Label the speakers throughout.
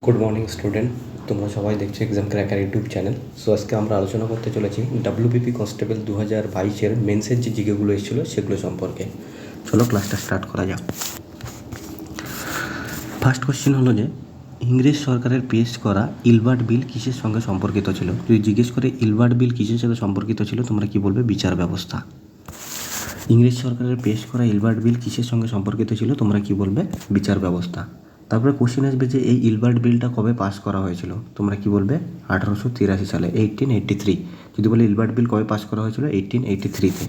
Speaker 1: Good morning student, তোমরা সবাই দেখছো exam cracker YouTube channel. So আজকে আমরা আলোচনা করতে চলেছি ডাব্লিউবিপি কনস্টেবল 2022-এর মেন্সের যে জিকেগুলো এসেছিলো সেগুলো সম্পর্কে। চলো ক্লাসটা স্টার্ট করা যাক। ফার্স্ট কোশ্চেন হলো যে ইংরেজ সরকারের পেশ করা ইলবার্ট বিল কিসের সঙ্গে সম্পর্কিত ছিল? যদি জিজ্ঞেস করে ইলবার্ট বিল কিসের সাথে সম্পর্কিত ছিল, তোমরা কি বলবে? বিচার ব্যবস্থা। ইংরেজ সরকারের পেশ করা ইলবার্ট বিল কিসের সঙ্গে সম্পর্কিত ছিল? তোমরা কি বলবে? বিচার ব্যবস্থা। তারপরে কোশ্চেন আসবে যে এই ইলবার্ট বিলটা কবে পাস করা হয়েছিল? তোমরা কি বলবে? 1883 সালে, 1883। যদি বলে ইলবার্ট বিল কবে পাস করা হয়েছিল? 1883-তে।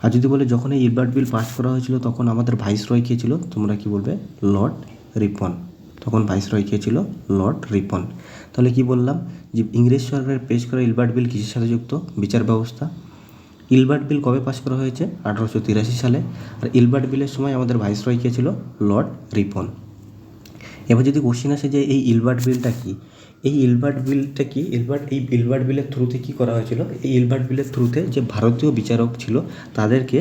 Speaker 1: আর যদি বলে যখন এই ইলবার্ট বিল পাস করা হয়েছিল তখন আমাদের ভাইসরয় কে ছিল? তোমরা কি বলবে? লর্ড রিপন। তখন ভাইসরয় কে ছিল? লর্ড রিপন। তাহলে কি বললাম যে ইংরেজ সরকারের পেশ করা ইলবার্ট বিল কিসের সাথে যুক্ত? বিচার ব্যবস্থা। ইলবার্ট বিল কবে পাস করা হয়েছে? 1883 সালে। আর ইলবার্ট বিলের সময় আমাদের ভাইসরয় কে ছিল? লর্ড রিপন। এবার যদি কোশ্চেন আসে যে এই ইলবার্ট বিলটা কি, এই ইলবার্ট বিলটা কি, এই ইলবার্ট বিলের থ্রুতে কী করা হয়েছিল? এই ইলবার্ট বিলের থ্রুতে যে ভারতীয় বিচারক ছিল তাদেরকে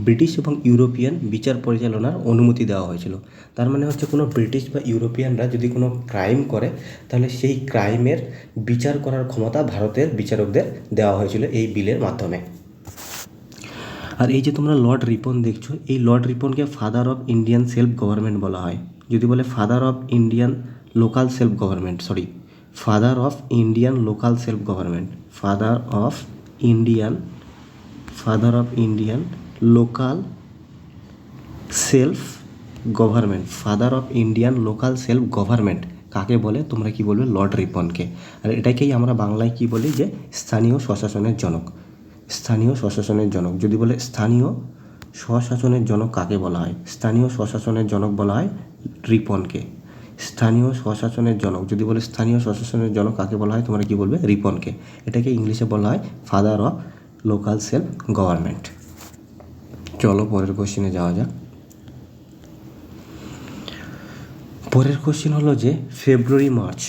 Speaker 1: ব্রিটিশ এবং ইউরোপিয়ান বিচার পরিচালনার অনুমতি দেওয়া হয়েছিল। তার মানে হচ্ছে কোনো ব্রিটিশ বা ইউরোপিয়ানরা যদি কোনো ক্রাইম করে তাহলে সেই ক্রাইমের বিচার করার ক্ষমতা ভারতের বিচারকদের দেওয়া হয়েছিল এই বিলের মাধ্যমে। আর এই যে তোমরা লর্ড রিপন দেখছো, এই লর্ড রিপনকে father of Indian self government বলা হয়। যদি বলে father of Indian local self government, father of Indian local self government, father of Indian local self government, father of Indian local self government কাকে বলে? তোমরা কি বলবে? লর্ড রিপনকে। আর এটাকেই আমরা বাংলায় কি বলি? যে স্থানীয় স্বশাসনের জনক। স্থানীয় স্বশাসনের জনক। যদি বলে স্থানীয় স্বশাসনের জনক কাকে বলা হয়? স্থানীয় স্বশাসনের জনক বলা হয় রিপনকে। স্থানীয় স্বশাসনের জনক, যদি বলে স্থানীয় স্বশাসনের জনক কাকে বলা হয়? তোমরা কি বলবে? রিপনকে। এটাকে ইংলিশে বলা হয় father of local self government. চলো পরের কোশ্চেনে যাওয়া যাক। পরের কোশ্চেন হলো যে ফেব্রুয়ারি-মার্চ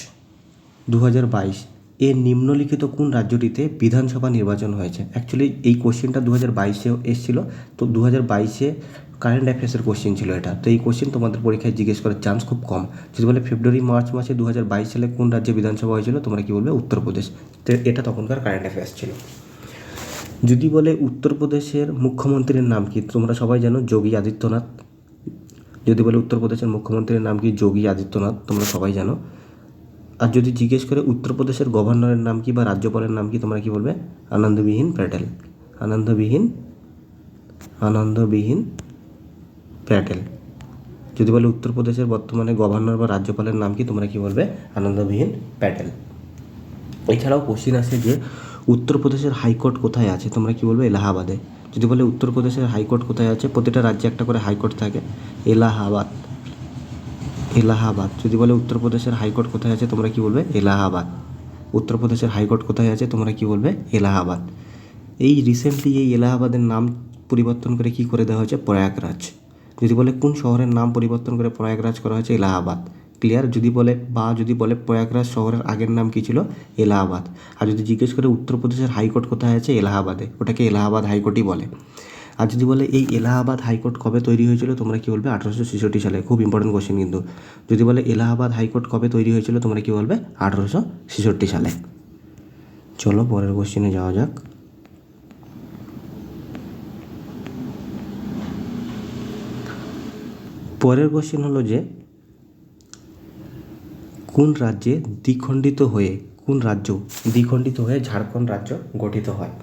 Speaker 1: 2022 এর নিম্নলিখিত কোন রাজ্যটিতে বিধানসভা নির্বাচন হয়েছে? অ্যাকচুয়ালি এই কোশ্চেনটা 2022-এও এসেছিল, তো 2022-এ কারেন্ট অ্যাফেয়ার্সের কোশ্চেন ছিল এটা। তো এই কোশ্চেন তোমাদের পরীক্ষায় জিজ্ঞেস করার চান্স খুব কম। যদি বলে ফেব্রুয়ারি-মার্চ মাসে 2022 সালে কোন রাজ্যে বিধানসভা হয়েছিল? তোমরা কি বলবে? উত্তরপ্রদেশ। তো এটা তখনকার কারেন্ট অ্যাফেয়ার্স ছিল। যদি বলে উত্তরপ্রদেশের মুখ্যমন্ত্রীর নাম কি? তোমরা সবাই জানো যোগী আদিত্যনাথ। যদি বলে উত্তরপ্রদেশের মুখ্যমন্ত্রীর নাম কি? যোগী আদিত্যনাথ, তোমরা সবাই জানো। আর যদি জিজ্ঞেস করে উত্তরপ্রদেশের গভর্নরের নাম কি বা রাজ্যপালের নাম কি? তোমরা কি বলবে? আনন্দবিহীন প্যাটেল। আনন্দবিহীন প্যাটেল। যদি বলে উত্তরপ্রদেশের বর্তমানে গভর্নর বা রাজ্যপালের নাম কি? তোমরা কি বলবে? আনন্দবিহীন প্যাটেল। এছাড়াও কোশ্চিন আসে যে উত্তরপ্রদেশের হাইকোর্ট কোথায় আছে? তোমরা কি বলবে? এলাহাবাদে। যদি বলে উত্তরপ্রদেশের হাইকোর্ট কোথায় আছে? প্রতিটা রাজ্যে একটা করে হাইকোর্ট থাকে। এলাহাবাদ। যদি বলে উত্তরপ্রদেশের হাইকোর্ট কোথায় আছে? তোমরা কি বলবে? এলাহাবাদ। উত্তরপ্রদেশের হাইকোর্ট কোথায় আছে? তোমরা কি বলবে? এলাহাবাদ। এই রিসেন্টলি এই এলাহাবাদের নাম পরিবর্তন করে কি করে দেওয়া হয়েছে? প্রয়াগরাজ। যদি বলে কোন শহরের নাম পরিবর্তন করে প্রয়াগরাজ করা হয়েছে? এলাহাবাদ। ক্লিয়ার? যদি বলে প্রয়াগরাজ শহরের আগের নাম কী ছিল? এলাহাবাদ। আর যদি জিজ্ঞেস করে উত্তরপ্রদেশের হাইকোর্ট কোথায় আছে? এলাহাবাদে, ওটাকে এলাহাবাদ হাইকোর্টই বলে। আর যদি বলে এই এলাহাবাদ হাইকোর্ট কবে তৈরি হয়েছিল? তোমরা কি বলবে? 1866 সালে। খুব ইম্পর্টেন্ট কোশ্চেন কিন্তু। যদি বলে এলাহাবাদ হাইকোর্ট কবে তৈরি হয়েছিল? তোমরা কি বলবে? 1866 সালে। চলো পরের কোশ্চেনে যাওয়া যাক। পরের কোশ্চেন হলো যে কোন রাজ্য দ্বিখণ্ডিত হয়ে ঝাড়খণ্ড রাজ্য গঠিত হয়?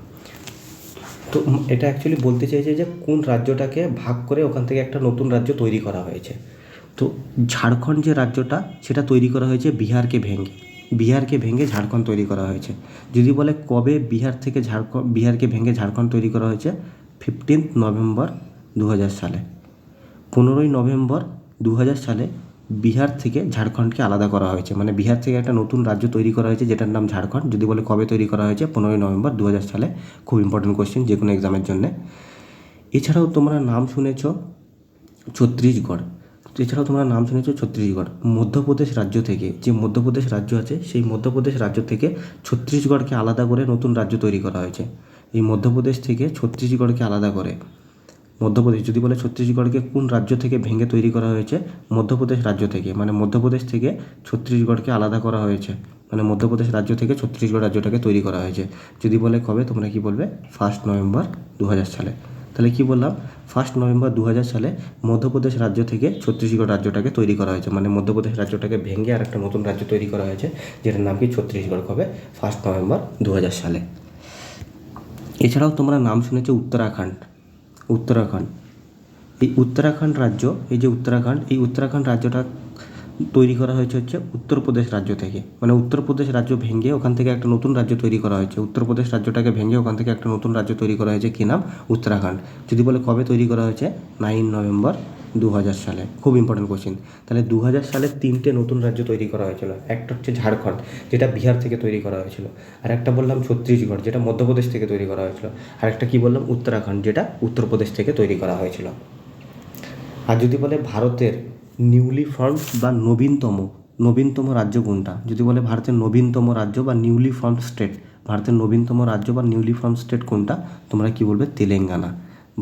Speaker 1: তো এটা অ্যাকচুয়ালি বলতে চাইছে যে কোন রাজ্যটাকে ভাগ করে ওখান থেকে একটা নতুন রাজ্য তৈরি করা হয়েছে। তো ঝাড়খণ্ড যে রাজ্যটা সেটা তৈরি করা হয়েছে বিহারকে ভেঙে ঝাড়খণ্ড তৈরি করা হয়েছে। যদি বলে কবে বিহারকে ভেঙে ঝাড়খণ্ড তৈরি করা হয়েছে? 15 নভেম্বর 2000 সালে। 15 নভেম্বর 2000 সালে বিহার থেকে ঝাড়খণ্ডকে আলাদা করা হয়েছে। মানে বিহার থেকে একটা নতুন রাজ্য তৈরি করা হয়েছে যেটার নাম ঝাড়খণ্ড। যদি বলে কবে তৈরি করা হয়েছে? 15 নভেম্বর 2000 সালে। খুব ইম্পর্টেন্ট কোশ্চেন যে কোনো এক্সামের জন্যে। এছাড়াও তোমরা নাম শুনেছ ছত্তিশগড়। মধ্যপ্রদেশ রাজ্য থেকে, যে মধ্যপ্রদেশ রাজ্য আছে সেই মধ্যপ্রদেশ রাজ্য থেকে ছত্তিশগড়কে আলাদা করে নতুন রাজ্য তৈরি করা হয়েছে। এই মধ্যপ্রদেশ থেকে ছত্তিশগড়কে আলাদা করে মধ্যপ্রদেশ। যদি বলে ছত্তিশগড়কে কোন রাজ্য থেকে ভেঙে তৈরি করা হয়েছে, মধ্যপ্রদেশ রাজ্য থেকে, মানে মধ্যপ্রদেশ থেকে ছত্তিশগড়কে আলাদা করা হয়েছে, মানে মধ্যপ্রদেশ রাজ্য থেকে ছত্তিশগড় রাজ্যটাকে তৈরি করা হয়েছে। যদি বলে কবে, তোমরা কি বলবে 1 নভেম্বর 2000 সালে। তাহলে কি বললাম, 1 নভেম্বর 2000 সালে মধ্যপ্রদেশ রাজ্য থেকে ছত্তিশগড় রাজ্যটাকে তৈরি করা হয়েছে, মানে মধ্যপ্রদেশ রাজ্যটাকে ভেঙে আর একটা নতুন রাজ্য তৈরি করা হয়েছে, যেটার নাম কি ছত্তিশগড়। কবে, 1 নভেম্বর 2000 সালে। এছাড়াও তোমরা নাম শুনেছো উত্তরাখণ্ড। উত্তরাখণ্ড, এই উত্তরাখণ্ড রাজ্য, এই যে উত্তরাখণ্ড, এই উত্তরাখণ্ড রাজ্যটা তৈরি করা হয়েছে হচ্ছে উত্তরপ্রদেশ রাজ্য থেকে, মানে উত্তরপ্রদেশ রাজ্য ভেঙে ওখান থেকে একটা নতুন রাজ্য তৈরি করা হয়েছে। উত্তরপ্রদেশ রাজ্যটাকে ভেঙে ওখান থেকে একটা নতুন রাজ্য তৈরি করা হয়েছে, কী নাম, উত্তরাখণ্ড। যদি বলে কবে তৈরি করা হয়েছে, 9 নভেম্বর 2000 সালে। খুব ইম্পর্টেন্ট কোশ্চেন। তাহলে 2000 সালে 3টে নতুন রাজ্য তৈরি করা হয়েছিল। একটা হচ্ছে ঝাড়খণ্ড, যেটা বিহার থেকে তৈরি করা হয়েছিল। আর একটা বললাম ছত্তিশগড়, যেটা মধ্যপ্রদেশ থেকে তৈরি করা হয়েছিল। আর একটা কী বললাম, উত্তরাখণ্ড, যেটা উত্তরপ্রদেশ থেকে তৈরি করা হয়েছিল। আর যদি বলে ভারতের নিউলি ফর্মড বা নবীনতম রাজ্য কোনটা, যদি বলে ভারতের নবীনতম রাজ্য বা নিউলি ফর্মড স্টেট, ভারতের নবীনতম রাজ্য বা নিউলি ফর্মড স্টেট কোনটা, তোমরা কি বলবে, তেলেঙ্গানা।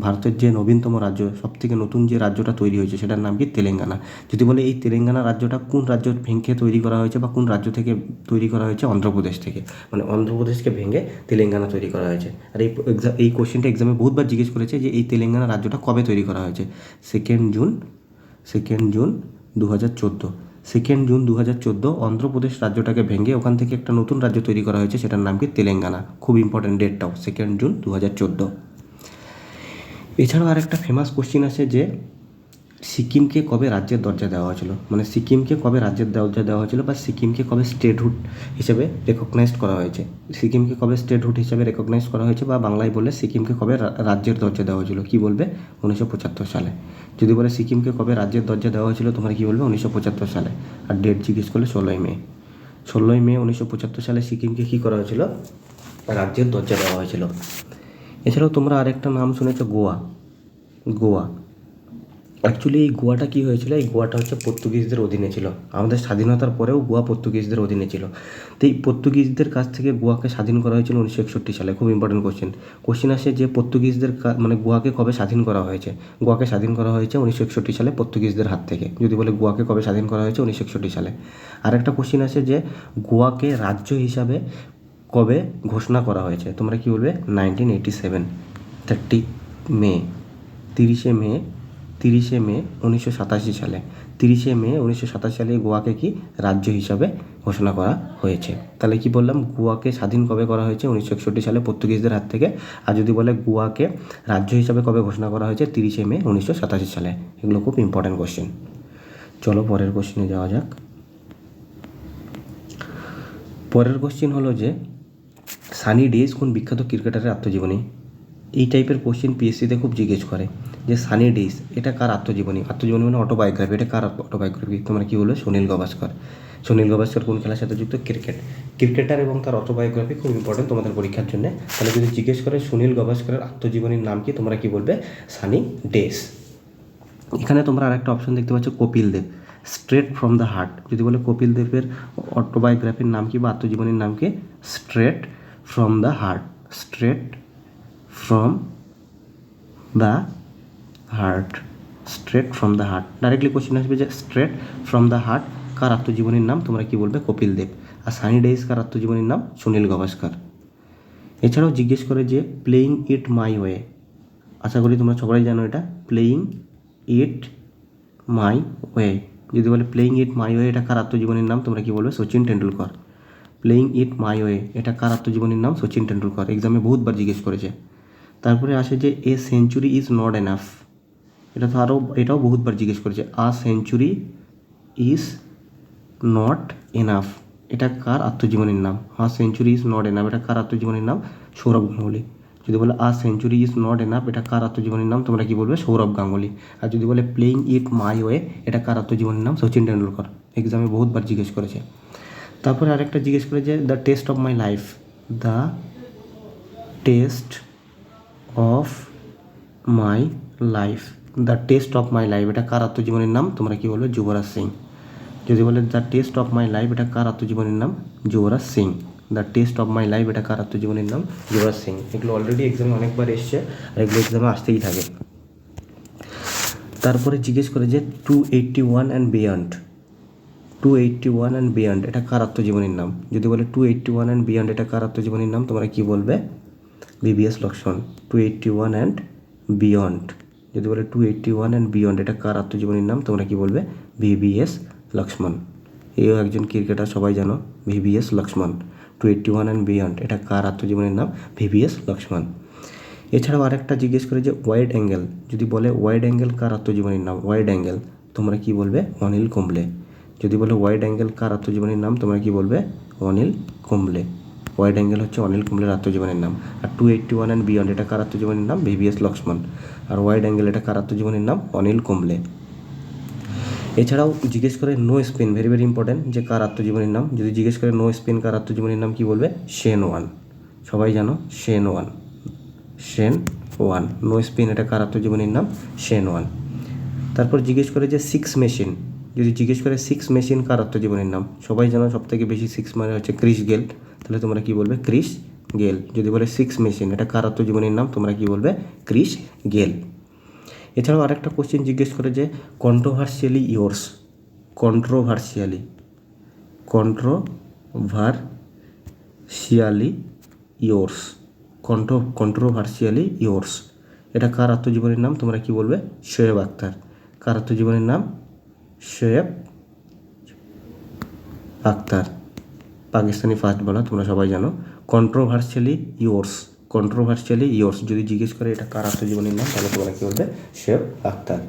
Speaker 1: ভারতের যে নবীনতম রাজ্য, সবথেকে নতুন যে রাজ্যটা তৈরি হয়েছে, সেটার নাম কি, তেলেঙ্গানা। যদি বলে এই তেলেঙ্গানা রাজ্যটা কোন রাজ্য ভেঙে তৈরি করা হয়েছে বা কোন রাজ্য থেকে তৈরি করা হয়েছে, অন্ধ্রপ্রদেশ থেকে, মানে অন্ধ্রপ্রদেশকে ভেঙে তেলেঙ্গানা তৈরি করা হয়েছে। আর এই কোশ্চেনটা এক্সামে বহুতবার জিজ্ঞেস করেছে যে এই তেলেঙ্গানা রাজ্যটা কবে তৈরি করা হয়েছে। 2 জুন 2014। 2 জুন 2014 অন্ধ্রপ্রদেশ রাজ্যটাকে ভেঙে ওখান থেকে একটা নতুন রাজ্য তৈরি করা হয়েছে, সেটার নাম কি, তেলেঙ্গানা। খুব ইম্পর্টেন্ট ডেটটাও, 2 জুন 2014। এছাড়াও আর একটা ফেমাস কোশ্চিন আছে যে সিকিমকে কবে রাজ্যের দরজা দেওয়া হয়েছিল, মানে সিকিমকে কবে রাজ্যের দরজা দেওয়া হয়েছিল বা সিকিমকে কবে স্টেটহুড হিসেবে রেকগনাইজড করা হয়েছে। সিকিমকে কবে স্টেটহুড হিসেবে রেকগনাইজ করা হয়েছে, বা বাংলায় বললে সিকিমকে কবে রাজ্যের দরজা দেওয়া হয়েছিল, কী বলবে, 1975 সালে। যদি বলে সিকিমকে কবে রাজ্যের দরজা দেওয়া হয়েছিল, তোমরা কী বলবে, 1975 সালে। আর ডেট জিজ্ঞেস করলে 16 মে। 16 মে 1975 সালে সিকিমকে কী করা হয়েছিল, রাজ্যের দরজা দেওয়া হয়েছিল। এছাড়াও তোমরা আরেকটা নাম শুনেছো, গোয়া। অ্যাকচুয়ালি এই গোয়াটা কী হয়েছিল, এই গোয়াটা হচ্ছে পর্তুগিজদের অধীনে ছিল। আমাদের স্বাধীনতার পরেও গোয়া পর্তুগিজদের অধীনে ছিল। তো এই পর্তুগিজদের কাছ থেকে গোয়াকে স্বাধীন করা হয়েছিল 1961 সালে। খুব ইম্পর্টেন্ট কোশ্চেন আসে যে পর্তুগিজদের মানে গোয়াকে কবে স্বাধীন করা হয়েছে। গোয়াকে স্বাধীন করা হয়েছে 1961 সালে পর্তুগিজদের হাত থেকে। যদি বলে গোয়াকে কবে স্বাধীন করা হয়েছে, 1961 সালে। আরেকটা কোশ্চেন আসে যে গোয়াকে রাজ্য হিসাবে কবে ঘোষণা করা হয়েছে, তোমরা কি বলবে, 1987। 30 মে 1987 সালে। 30 মে 1987 সালে গোয়াকে কি রাজ্য হিসাবে ঘোষণা করা হয়েছে। তাহলে কি বললাম, গোয়াকে স্বাধীন কবে করা হয়েছে, 1961 সালে পর্তুগিজদের হাত থেকে। আর যদি বলে গোয়াকে রাজ্য হিসাবে কবে ঘোষণা করা হয়েছে, 30 মে 1987 সালে। এগুলো খুব ইম্পর্টেন্ট কোশ্চেন। চলো পরের কোশ্চেনে যাওয়া যাক। পরের কোশ্চেন হলো যে সানি ডেজ কোন বিখ্যাত ক্রিকেটারের আত্মজীবনী। এই টাইপের কোশ্চেন পিএসসিতে খুব জিজ্ঞেস করে যে সানি ডেজ এটা কার আত্মজীবনী মানে অটোবায়োগ্রাফি, এটা কার অটোবায়োগ্রাফি, তোমরা কী বলবে, সুনীল গাভাস্কর। সুনীল গাভাস্কর কোন খেলার সাথে যুক্ত, ক্রিকেটার এবং তার অটোবায়োগ্রাফি খুব ইম্পর্টেন্ট তোমাদের পরীক্ষার জন্য। তাহলে যদি জিজ্ঞেস করে সুনীল গাভাস্করের আত্মজীবনীর নাম কি, তোমরা কি বলবে, সানি ডেজ। এখানে তোমরা আরেকটা অপশন দেখতে পাচ্ছ, Kapil Dev, straight from the heart. যদি বলে কপিল দেবের অটোবায়োগ্রাফির নাম কি বা আত্মজীবনীর নাম কি, straight from the heart. Straight from the heart. Straight from the heart. Directly question আসবে যে স্ট্রেট ফ্রম দ্য হার্ট কার আত্মজীবনীর নাম, তোমরা কি বলবে, কপিল দেব। আর সানি ডেজ কার আত্মজীবনীর নাম, সুনীল গাভাস্কর। এছাড়াও জিজ্ঞেস করে যে প্লেয়িং ইট মাই ওয়ে, আশা করি তোমরা সবাই জানো এটা, প্লেয়িং ইট মাই ওয়ে। যদি বলে প্লেয়িং ইট মাই ওয়ে এটা কার আত্মজীবনীর নাম, তোমরা কি বলবে, Sachin Tendulkar. Playing it my way এটা কার আত্মজীবনীর নাম, সচিন টেন্ডুলকর। এক্সামে বহুতবার জিজ্ঞেস করেছে। তারপরে আসে যে a century is not enough, এটাও বহুতবার জিজ্ঞেস করেছে। আ সেঞ্চুরি ইজ নট এনাফ এটা কার আত্মজীবনীর নাম, সেঞ্চুরি ইজ নট এনাফ এটা কার আত্মজীবনীর নাম, সৌরভ গাঙ্গুলি। যদি বলে আ সেঞ্চুরি ইজ নট এনাফ এটা কার আত্মজীবনীর নাম, তোমরা কি বলবে, সৌরভ গাঙ্গুলি। আর যদি বলে প্লেয়িং ইট মাই ওয়ে এটা কার আত্মজীবনীর নাম, সচিন টেন্ডুলকর। এক্সামে বহুতবার জিজ্ঞেস করেছে। তারপরে আরেকটা জিজ্ঞেস করে যে the test of my life, the test of my life, the test of my life এটা কার আত্মজীবনীর নাম, তোমরা কি বলবে, যুবরাজ সিং। যদি বলে the test of my life এটা কার আত্মজীবনীর নাম, Yuvraj Singh. The test of my life এটা কার আত্মজীবনীর নাম, যুবরাজ সিং। এগুলো অলরেডি এক্সামে অনেকবার এসছে আর এগুলো এক্সামে আসতেই থাকে। তারপরে জিজ্ঞেস করে যে 281 অ্যান্ড বিয়ন্ড, 281 অ্যান্ড বিয়ন্ড এটা কার আত্মজীবনীর নাম? যদি বলে 281 অ্যান্ড বিয়ন্ড এটা কার আত্মজীবনীর নাম, তোমরা কি বলবে? ভিভিএস লক্ষ্মণ। 281 অ্যান্ড বিয়ন্ড, যদি বলে 281 অ্যান্ড বিয়ন্ড এটা কার আত্মজীবনীর নাম, তোমরা কি বলবে? ভিভিএস লক্ষ্মণ। এও একজন ক্রিকেটার, সবাই জানো, ভিভিএস লক্ষ্মণ। 281 অ্যান্ড বিয়ন্ড এটা কার আত্মজীবনীর নাম? ভিভিএস লক্ষ্মণ। এছাড়াও আরেকটা জিজ্ঞেস করে যে ওয়াইড অ্যাঙ্গেল, যদি বলে ওয়াইড অ্যাঙ্গেল কার আত্মজীবনীর নাম? ওয়াইড অ্যাঙ্গেল তোমরা কি বলবে? অনিল কুম্বলে। যদি বলে ওয়াইড অ্যাঙ্গেল কার আত্মজীবনীর নাম, তোমরা কি বলবে? অনিল কুম্বলে। ওয়াইড অ্যাঙ্গেল হচ্ছে অনিল কুম্বলের আত্মজীবনীর নাম। আর 281 অ্যান্ড বিয়ন্ড এটা কার আত্মজীবনীর নাম? ভিভিএস লক্ষ্মণ। আর ওয়াইড অ্যাঙ্গেল এটা কার আত্মজীবনীর নাম? অনিল কুম্বলে। এছাড়াও জিজ্ঞেস করে no spin, very very important, যে কার আত্মজীবনীর নাম? যদি জিজ্ঞেস করে নো স্পিন কার আত্মজীবনীর নাম, কি বলবে? Shane Warne. সবাই জানো Shane Warne, Shane Warne. No spin এটা কার আত্মজীবনীর নাম? Shane Warne. তারপর জিজ্ঞেস করে যে সিক্স মেশিন, যদি জিজ্ঞেস করে সিক্স মেশিন কার আত্মজীবনীর নাম? সবাই জানো সবথেকে বেশি সিক্স মানে হচ্ছে ক্রিস গেল, তাহলে তোমরা কি বলবে? Chris Gayle. যদি বলে সিক্স মেশিন এটা কার আত্মজীবনীর নাম, তোমরা কি বলবে? Chris Gayle. এছাড়াও আরেকটা কোশ্চেন জিজ্ঞেস করে যে কন্ট্রোভার্সিয়ালি ইয়োর্স, কন্ট্রোভার্সিয়ালি, কন্ট্রোভার্সিয়ালি ইয়োর্স, কন্ট্রোভার্সিয়ালি ইয়োর্স এটা কার আত্মজীবনীর নাম, তোমরা কি বলবে? শোয়েব আখতার। কার আত্মজীবনীর নাম? শোয়েব আখতার, পাকিস্তানি ফাস্ট বলার, তোমরা সবাই জানো। কন্ট্রোভার্সিয়ালি ইয়োর্স, কন্ট্রোভার্সিয়ালি ইয়োর্স যদি জিজ্ঞেস করে এটা কার আত্মজীবনীর নাম, তাহলে তোমরা কি বলবে? শোয়েব আখতার।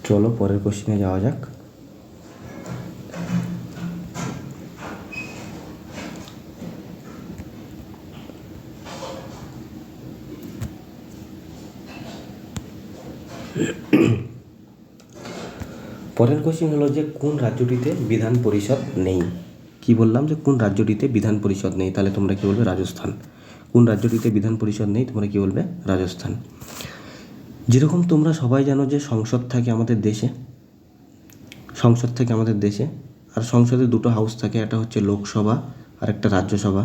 Speaker 1: চলো পরের কোশ্চেনে যাওয়া যাক। পরের কোশ্চেন হলো যে কোন রাজ্যটিতে বিধান পরিষদ নেই? কি বললাম যে কোন রাজ্যটিতে বিধান পরিষদ নেই, তাহলে তোমরা কি বলবে? রাজস্থান। কোন রাজ্যটিতে বিধান পরিষদ নেই, তোমরা কি বলবে? রাজস্থান। যেরকম তোমরা সবাই জানো যে সংসদ থাকে আমাদের দেশে, সংসদ থাকে আমাদের দেশে, আর সংসদে দুটো হাউস থাকে, একটা হচ্ছে লোকসভা আর একটা রাজ্যসভা।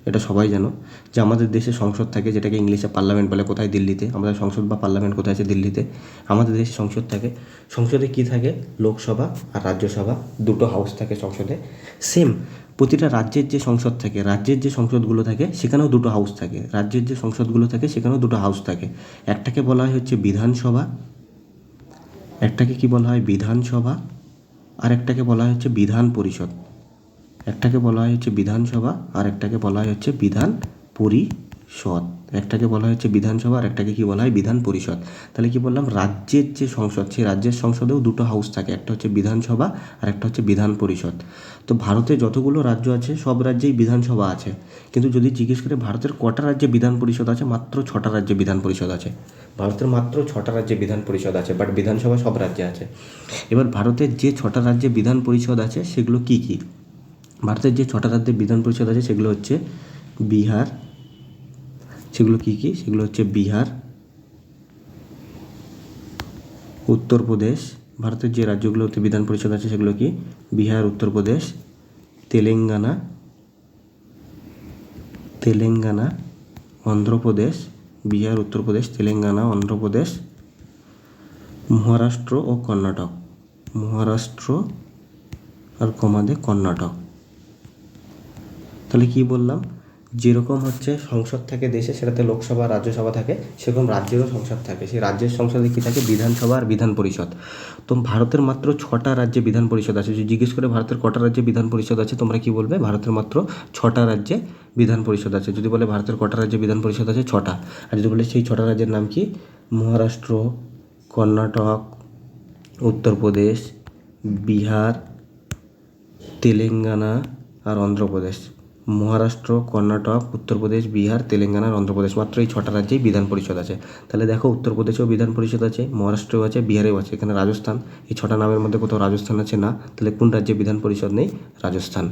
Speaker 1: এটা সবাই জানো যে আমাদের দেশে সংসদ থাকে, যেটাকে ইংলিশে পার্লামেন্ট বলে। কোথায়? দিল্লিতে। আমাদের সংসদ বা পার্লামেন্ট কোথায় আছে? দিল্লিতে। আমাদের দেশে সংসদ থাকে, সংসদে কি থাকে? লোকসভা আর রাজ্যসভা, দুটো হাউস থাকে সংসদে। সেম প্রতিটা রাজ্যের যে সংসদ থাকে, রাজ্যের যে সংসদগুলো থাকে সেখানেও দুটো হাউস থাকে, রাজ্যের যে সংসদগুলো থাকে সেখানেও দুটো হাউস থাকে। একটাকে বলা হয় হচ্ছে বিধানসভা, একটাকে কি বলা হয়? বিধানসভা। আর একটাকে বলা হয় হচ্ছে বিধান পরিষদ। একটাকে বলা হয় হচ্ছে বিধানসভা আর একটাকে বলা হয় হচ্ছে বিধান পরিষদ। একটাকে বলা হচ্ছে বিধানসভা আর একটাকে কি বলা হয়? বিধান পরিষদ। তাহলে কি বললাম? রাজ্যের যে সংসদ, সেই রাজ্যের সংসদেও দুটো হাউস থাকে, একটা হচ্ছে বিধানসভা আর একটা হচ্ছে বিধান পরিষদ। তো ভারতে যতগুলো রাজ্য আছে সব রাজ্যেই বিধানসভা আছে, কিন্তু যদি জিজ্ঞেস করে ভারতের কটা রাজ্যে বিধান পরিষদ আছে, মাত্র 6টা রাজ্যে বিধান পরিষদ আছে। ভারতের মাত্র 6টা রাজ্যে বিধান পরিষদ আছে, বাট বিধানসভা সব রাজ্যে আছে। এবার ভারতের যে 6টা রাজ্যে বিধান পরিষদ আছে সেগুলো কি কি? ভারতের যে 6টা রাজ্যে বিধান পরিষদ আছে সেগুলো হচ্ছে বিহার, সেগুলো কি কি? সেগুলো হচ্ছে বিহার, উত্তরপ্রদেশ। ভারতের যে রাজ্যগুলোতে বিধান পরিষদ আছে সেগুলো কি? বিহার, উত্তরপ্রদেশ, তেলেঙ্গানা, তেলেঙ্গানা, অন্ধ্রপ্রদেশ, বিহার, উত্তরপ্রদেশ, তেলেঙ্গানা, অন্ধ্রপ্রদেশ, মহারাষ্ট্র ও কর্ণাটক। মহারাষ্ট্র আর কমাদে কর্ণাটক। তাহলে কি বললাম? যেরকম হচ্ছে সংসদ থাকে দেশে, সেটাতে লোকসভা রাজ্যসভা থাকে, সেরকম রাজ্যেরও সংসদ থাকে। সেই রাজ্যের সংসদে কী থাকে? বিধানসভা আর বিধান পরিষদ। তো ভারতের মাত্র 6টা রাজ্যে বিধান পরিষদ আছে। যদি জিজ্ঞেস করে ভারতের কটা রাজ্যে বিধান পরিষদ আছে, তোমরা কি বলবে? ভারতের মাত্র 6টা রাজ্যে বিধান পরিষদ আছে। যদি বলে ভারতের কটা রাজ্যে বিধান পরিষদ আছে? 6টা। আর যদি বলে সেই 6টা রাজ্যের নাম কি? মহারাষ্ট্র, কর্ণাটক, উত্তরপ্রদেশ, বিহার, তেলেঙ্গানা আর অন্ধ্রপ্রদেশ। মহারাষ্ট্র, কর্ণাটক, উত্তরপ্রদেশ, বিহার, তেলেঙ্গানা আর অন্ধ্রপ্রদেশ, মাত্র এই 6টা রাজ্যেই বিধান পরিষদ আছে। তাহলে দেখো উত্তরপ্রদেশেও বিধান পরিষদ আছে, মহারাষ্ট্রেও আছে, বিহারেও আছে, এখানে রাজস্থান। এই 6টা নামের মধ্যে কোথাও রাজস্থান আছে না, তাহলে কোন রাজ্যে বিধান পরিষদ নেই? রাজস্থান।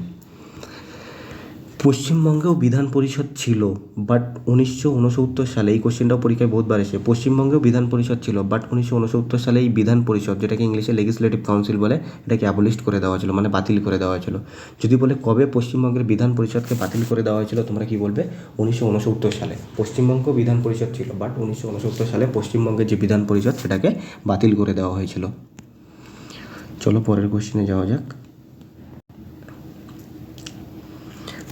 Speaker 1: পশ্চিমবঙ্গেও বিধান পরিষদ ছিল, বাট 1969 সালে, এই কোশ্চেনটাও পরীক্ষায় বহুতবার এসে, পশ্চিমবঙ্গেও বিধান পরিষদ ছিল, বাট 1969 সালে এই বিধান পরিষদ, যেটাকে ইংলিশে লেজিসলেটিভ কাউন্সিল বলে, এটাকে অ্যাবলিস্ট করে দেওয়া হয়েছিল, মানে বাতিল করে দেওয়া হয়েছিল। যদি বলে কবে পশ্চিমবঙ্গের বিধান পরিষদকে বাতিল করে দেওয়া হয়েছিল, তোমরা কি বলবে? 1969 সালে। পশ্চিমবঙ্গ বিধান পরিষদ ছিল, বাট 1969 সালে পশ্চিমবঙ্গের যে বিধান পরিষদ সেটাকে বাতিল করে দেওয়া হয়েছিল। চলো পরের কোশ্চেনে যাওয়া যাক।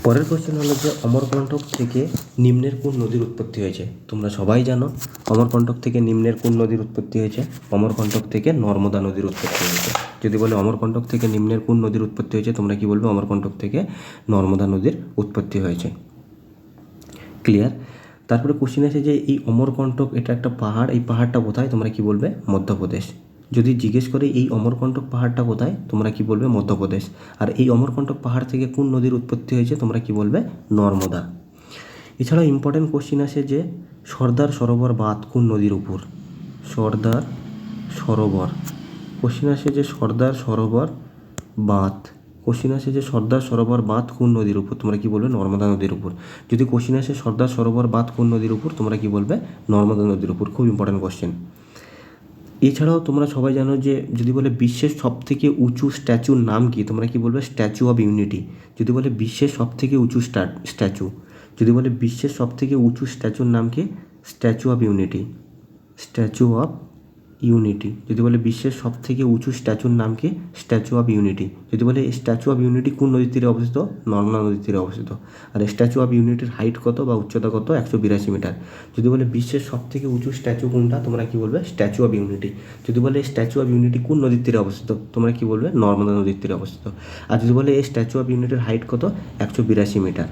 Speaker 1: পরের কোশ্চেন হলো যে অমরকণ্টক থেকে নিম্নের কোন নদীর উৎপত্তি হয়েছে? তোমরা সবাই জানো অমরকণ্টক থেকে নিম্নের কোন নদীর উৎপত্তি হয়েছে? অমরকণ্টক থেকে নর্মদা নদীর উৎপত্তি হয়েছে। যদি বলে অমরকণ্টক থেকে নিম্নের কোন নদীর উৎপত্তি হয়েছে, তোমরা কি বলবে? অমরকণ্টক থেকে নর্মদা নদীর উৎপত্তি হয়েছে। ক্লিয়ার? তারপরে কোশ্চেন আছে যে এই অমরকণ্টক, এটা একটা পাহাড়, এই পাহাড়টা কোথায়? তোমরা কি বলবে? মধ্যপ্রদেশ। যদি জিজ্ঞেস করে এই অমরকণ্টক পাহাড়টা কোথায়, তোমরা কি বলবে? মধ্যপ্রদেশ। আর এই অমরকণ্টক পাহাড় থেকে কোন নদীর উৎপত্তি হয়েছে? তোমরা কি বলবে? নর্মদা। এছাড়াও ইম্পর্টেন্ট কোশ্চেন আসে যে সর্দার সরোবর বাঁধ কোন নদীর উপর? সর্দার সরোবর। কোশ্চেন আসে যে সর্দার সরোবর বাঁধ, কোশ্চেন আসে যে সর্দার সরোবর বাঁধ কোন নদীর উপর? তোমরা কি বলবে? নর্মদা নদীর উপর। যদি কোশ্চেন আসে সর্দার সরোবর বাঁধ কোন নদীর উপর, তোমরা কি বলবে? নর্মদা নদীর উপর। খুব ইম্পর্টেন্ট কোশ্চেন। এছাড়াও তোমরা সবাই জানো যে যদি বলে বিশ্বের সবথেকে উঁচু স্ট্যাচুর নাম কি, তোমরা কি বলবে? Statue of unity. যদি বলে বিশ্বের সবথেকে উঁচু স্ট্যাচু, যদি বলে বিশ্বের সবথেকে উঁচু স্ট্যাচুর নাম কি? Statue of unity. Statue of unity. যদি বলে বিশ্বের সবথেকে উঁচু স্ট্যাচুর নাম কি? Statue of unity. যদি বলে স্ট্যাচু অফ ইউনিটি কোন নদীর তীরে অবস্থিত? নর্মদা নদীর তীরে অবস্থিত। আর স্ট্যাচু অফ ইউনিটির হাইট কত বা উচ্চতা কত? 182 মিটার। যদি বলে বিশ্বের সবথেকে উঁচু স্ট্যাচু কোনটা, তোমরা কি বলবে? Statue of unity. যদি বলে স্ট্যাচু অফ ইউনিটি কোন নদীর তীরে অবস্থিত, তোমরা কি বলবে? নর্মদা নদীর তীরে অবস্থিত। আর যদি বলে এই স্ট্যাচু অফ ইউনিটির হাইট কত? 182 মিটার।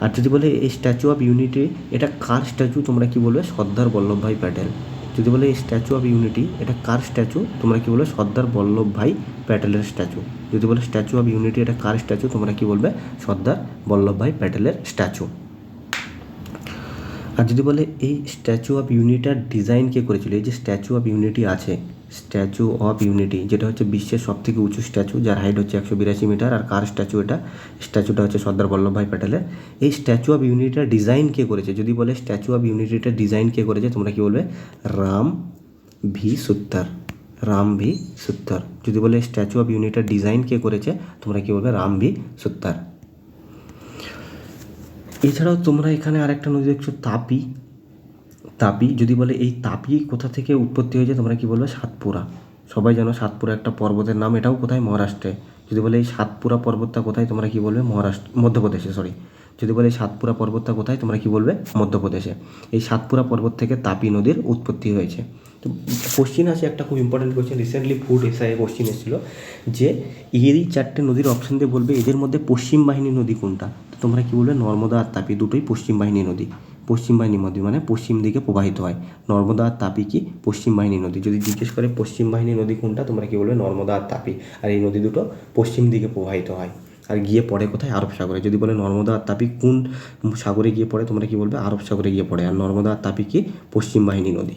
Speaker 1: আর যদি বলে এই স্ট্যাচু অফ ইউনিটি এটা কার স্ট্যাচু, তোমরা কি বলবে? সর্দার বল্লভভাই প্যাটেল। যদি বলে এই স্ট্যাচু অফ ইউনিটি এটা কার স্ট্যাচু, তোমরা কি বলবে? সর্দার বল্লভভাই প্যাটেলের স্ট্যাচু। যদি বলে স্ট্যাচু অফ ইউনিটি এটা কার স্ট্যাচু, তোমরা কি বলবে? সর্দার বল্লভভাই প্যাটেলের স্ট্যাচু। আর যদি বলে এই স্ট্যাচু অফ ইউনিটির ডিজাইন কে করেছিল? এই যে স্ট্যাচু অফ ইউনিটি আছে, স্ট্যাচু অফ ইউনিটি যেটা হচ্ছে বিশ্বের সবথেকে উঁচু স্ট্যাচু, যার হাইট হচ্ছে 182 মিটার, আর কার স্ট্যাচু এটা? স্ট্যাচুটা হচ্ছে সর্দার বল্লভভাই প্যাটেলের। এই স্ট্যাচু অফ ইউনিটির ডিজাইন কে করেছে? যদি বলে স্ট্যাচু অফ ইউনিটির ডিজাইন কে করেছে, তোমরা কি বলবে? রাম ভি সুত্তার। রাম ভি সুত্তার। যদি বলে স্ট্যাচু অফ ইউনিটির ডিজাইন কে করেছে, তোমরা কি বলবে? রাম ভি সুত্তার। এছাড়াও তোমরা এখানে আরেকটা নদী দেখছো, তাপি। তাপি। যদি বলে এই তাপি কোথা থেকে উৎপত্তি হয়েছে, তোমরা কি বলবে? সাতপুরা। সবাই জানো সাতপুরা একটা পর্বতের নাম, এটাও কোথায়? মহারাষ্ট্রে। যদি বলে এই সাতপুরা পর্বতটা কোথায়, তোমরা কি বলবে? মধ্যপ্রদেশে, সরি। যদি বলে এই সাতপুরা পর্বতটা কোথায়, তোমরা কি বলবে? মধ্যপ্রদেশে। এই সাতপুরা পর্বত থেকে তাপি নদীর উৎপত্তি হয়েছে। তো কোশ্চিন আছে একটা খুব important question, recently food SI question এসেছিলো যে এই 4টে নদীর অপশন দিয়ে বলবে এদের মধ্যে পশ্চিম বাহিনী নদী কোনটা। তো তোমরা কি বলবে? নর্মদা আর তাপি দুটোই পশ্চিম বাহিনী নদী। পশ্চিম বাহিনী নদী মানে পশ্চিম দিকে প্রবাহিত হয়। নর্মদা আর তাপি কি? পশ্চিম বাহিনী নদী। যদি জিজ্ঞেস করে পশ্চিম বাহিনী নদী কোনটা, তোমরা কি বলবে? নর্মদা আর তাপি। আর এই নদী দুটো পশ্চিম দিকে প্রবাহিত হয় আর গিয়ে পড়ে কোথায়? আরব সাগরে। যদি বলে নর্মদা আর তাপি কোন সাগরে গিয়ে পড়ে, তোমরা কি বলবে? আরব সাগরে গিয়ে পড়ে। আর নর্মদা আর তাপি কি? পশ্চিম বাহিনী নদী।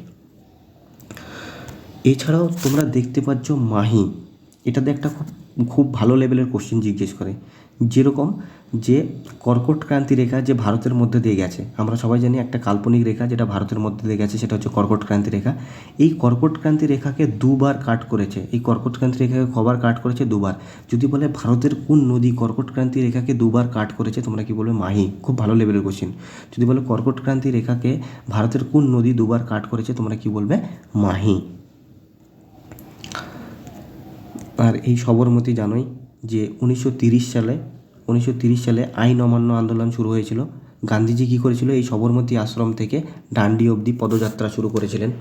Speaker 1: এছাড়াও তোমরা দেখতে পাচ্ছ মাহি, এটাতে একটা খুব খুব ভালো লেভেলের কোশ্চেন জিজ্ঞেস করে, যেরকম যে কর্কট ক্রান্তি রেখা যে ভারতের মধ্যে দিয়ে গেছে, আমরা সবাই জানি একটা কাল্পনিক রেখা যেটা ভারতের মধ্যে দিয়ে গেছে, সেটা হচ্ছে কর্কট ক্রান্তি রেখা। এই কর্কট ক্রান্তি রেখাকে দুবার কাট করেছে। এই কর্কট ক্রান্তি রেখাকে কবার কাট করেছে? দুবার। যদি বলে ভারতের কোন নদী কর্কট ক্রান্তি রেখাকে দুবার কাট করেছে, তোমরা কি বলবে? মাহি। খুব ভালো লেভেলের কোশ্চেন। যদি বলে কর্কট ক্রান্তি রেখাকে ভারতের কোন নদী দুবার কাট করেছে, তোমরা কি বলবে? মাহি। আর এই সবরমতী জানোই যে 1930 সালে আইন অমান্য আন্দোলন শুরু হয়েছিল। গান্ধীজি কী করেছিল? এই সবরমতী আশ্রম থেকে ডান্ডি অবধি পদযাত্রা শুরু করেছিলেন।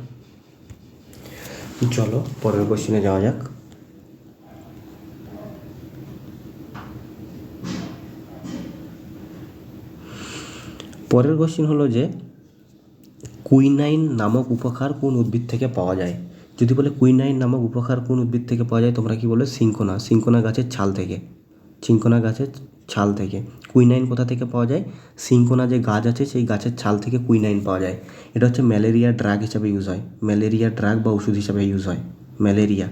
Speaker 1: চলো পরের কোশ্চেনে যাওয়া যাক। পরের কোশ্চেন হলো যে কুইনাইন নামক উপকার কোন উদ্ভিদ থেকে পাওয়া যায়? যদি বলে কুইনাইন নামক উপকার কোন উদ্ভিদ থেকে পাওয়া যায়, তোমরা কি বলবে? সিনকোনা। সিনকোনা গাছের ছাল থেকে। সিনকোনা গাছের ছাল থেকে। কুইনাইন কোথা থেকে পাওয়া যায়? সিনকোনা যে গাছ আছে সেই গাছের ছাল থেকে কুইনাইন পাওয়া যায়। এটা হচ্ছে ম্যালেরিয়া ড্রাগ হিসাবে ইউজ হয়। ম্যালেরিয়া ড্রাগ বা ওষুধ হিসাবে ইউজ হয়। ম্যালেরিয়া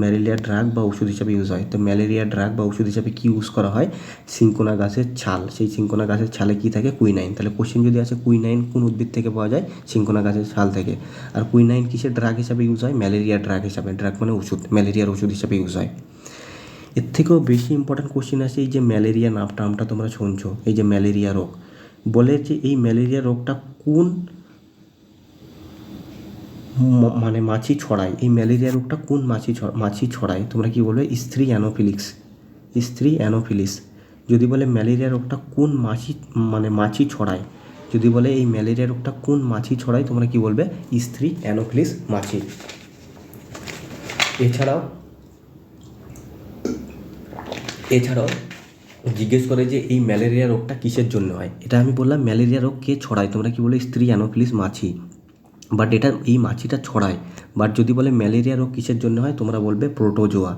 Speaker 1: ম্যালেরিয়া ড্রাগ বা ওষুধ হিসাবে ইউজ হয়। তো ম্যালেরিয়া ড্রাগ বা ওষুধ হিসাবে কী ইউজ করা হয়? সিনকোনা গাছের ছাল। সেই সিনকোনা গাছের ছালে কী থাকে? কুইনাইন। তাহলে কোশ্চেন যদি আছে কুইনাইন কোন উদ্ভিদ থেকে পাওয়া যায়? সিনকোনা গাছের ছাল থেকে। আর কুইনাইন কিসের ড্রাগ হিসাবে ইউজ হয়? ম্যালেরিয়া ড্রাগ হিসাবে। ড্রাগ মানে ওষুধ, ম্যালেরিয়ার ওষুধ হিসাবে ইউজ হয়। এর থেকেও বেশি ইম্পর্ট্যান্ট কোশ্চেন আছে এই যে ম্যালেরিয়া নামটা তোমরা শুনছো, এই যে ম্যালেরিয়া রোগ, বলে যে এই ম্যালেরিয়া রোগটা কোন মানে মাছি ছড়ায়? এই ম্যালেরিয়া রোগটা কোন মাছি ছড়ায়? তোমরা কি বলবে? স্ত্রী অ্যানোফিলিস। স্ত্রী অ্যানোফিলিস। যদি বলে ম্যালেরিয়া রোগটা কোন মাছি ছড়ায়, যদি বলে এই ম্যালেরিয়া রোগটা কোন মাছি ছড়ায়, তোমরা কি বলবে? স্ত্রী অ্যানোফিলিস মাছি। এছাড়াও জিজ্ঞেস করে যে এই ম্যালেরিয়া রোগটা কিসের জন্য হয়। এটা আমি বললাম ম্যালেরিয়া রোগ কে ছড়ায়, তোমরা কি বলে? স্ত্রী অ্যানোফিলিস মাছি। বাট এটা এই মাছিটা ছড়ায়। বাট যদি বলে ম্যালেরিয়া রোগ কিসের জন্য হয়, তোমরা বলবে প্রোটোজোয়া।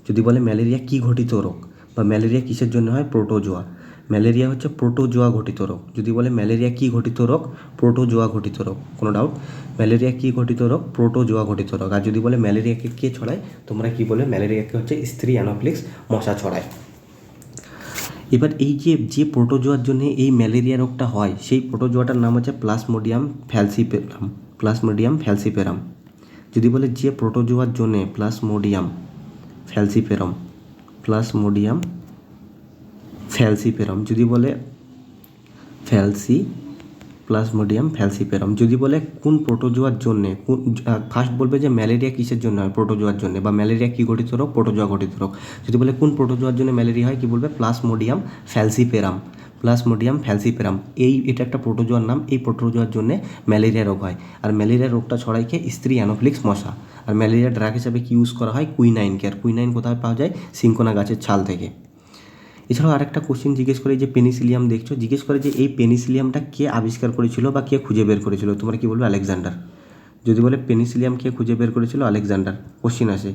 Speaker 1: যদি বলে ম্যালেরিয়া কী ঘটিত রোগ বা ম্যালেরিয়া কিসের জন্য হয়, প্রোটোজোয়া। ম্যালেরিয়া হচ্ছে প্রোটোজোয়া ঘটিত রোগ। যদি বলে ম্যালেরিয়া কী ঘটিত রোগ, প্রোটোজোয়া ঘটিত রোগ। কোনো ডাউট? ম্যালেরিয়া কী ঘটিত রোগ? প্রোটোজোয়া ঘটিত রোগ। আর যদি বলে ম্যালেরিয়াকে কে ছড়ায়, তোমরা কি বলে? ম্যালেরিয়াকে হচ্ছে স্ত্রী অ্যানোফিলিস মশা ছড়ায়। এবার এই যে প্রোটোজোয়ার জন্য এই ম্যালেরিয়া রোগটা হয়, সেই প্রোটোজোয়াটার নাম হচ্ছে প্লাজমোডিয়াম ফ্যালসিপেরাম। Plasmodium falciparum. যদি বলে যে প্রোটোজোয়ার জন্যে প্লাজমোডিয়াম ফ্যালসিপেরাম, প্লাজমোডিয়াম ফ্যালসিপেরাম। যদি বলে প্লাজমোডিয়াম ফ্যালসিপেরাম। যদি বলে কোন প্রোটোজোয়ার জন্যে, ফার্স্ট বলবে যে ম্যালেরিয়া কিসের জন্য হয়, প্রোটোজোয়ার জন্য, বা ম্যালেরিয়া কী ঘটিত রোগ, প্রোটোজোয়া ঘটিত রোগ। যদি বলে কোন প্রোটোজোয়ার জন্য ম্যালেরিয়া হয়, কি বলবে? Plasmodium falciparum. প্লাজমোডিয়াম ফ্যালসিপেরাম এটা একটা প্রোটোজোয়ার নাম। এই প্রোটোজোয়ার জন্য ম্যালেরিয়া রোগ হয়। আর ম্যালেরিয়া রোগটা ছড়ায় কে? স্ত্রী অ্যানোফিলিস মশা। আর ম্যালেরিয়া ড্রাগ হিসাবে কি ইউজ করা হয়? কুইনাইনকে। আর কুইনাইন কোথায় পাওয়া যায়? সিনকোনা গাছের ছাল থেকে। এছাড়াও আরেকটা কোশ্চেন জিজ্ঞেস করে যে পেনিসিলিয়াম দেখছো, জিজ্ঞেস করে যে এই পেনিসিলিয়ামটা কে আবিষ্কার করেছিল বা কে খুঁজে বের করেছিল, তোমরা কি বলবে? আলেকজান্ডার। যদি বলে পেনিসিলিয়াম কে খুঁজে বের করেছিল, আলেকজান্ডার। কোশ্চেন আছে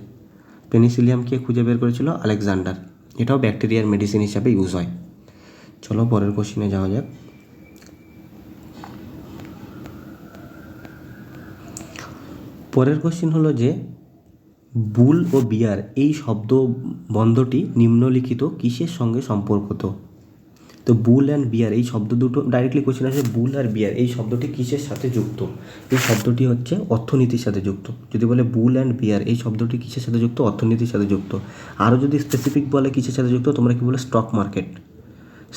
Speaker 1: পেনিসিলিয়াম কে খুঁজে বের করেছিল, আলেকজান্ডার। এটাও ব্যাকটেরিয়ার মেডিসিন হিসাবে ইউজ হয়। চলো পরের কোশ্চেনে যাওয়া যাক। পরের কোশ্চেন হলো যে বুল ও বিয়ার এই শব্দ বন্ধটি নিম্নলিখিত কিসের সঙ্গে সম্পর্কিত? তো বুল অ্যান্ড বিয়ার এই শব্দ দুটো ডাইরেক্টলি কোশ্চেন আছে, বুল আর বিয়ার এই শব্দটি কিসের সাথে যুক্ত? এই শব্দটি হচ্ছে অর্থনীতির সাথে যুক্ত। যদি বলে বুল অ্যান্ড বিয়ার এই শব্দটি কিসের সাথে যুক্ত? অর্থনীতির সাথে যুক্ত। আরও যদি স্পেসিফিক বলে কিসের সাথে যুক্ত, তোমরা কি বলে? Stock market.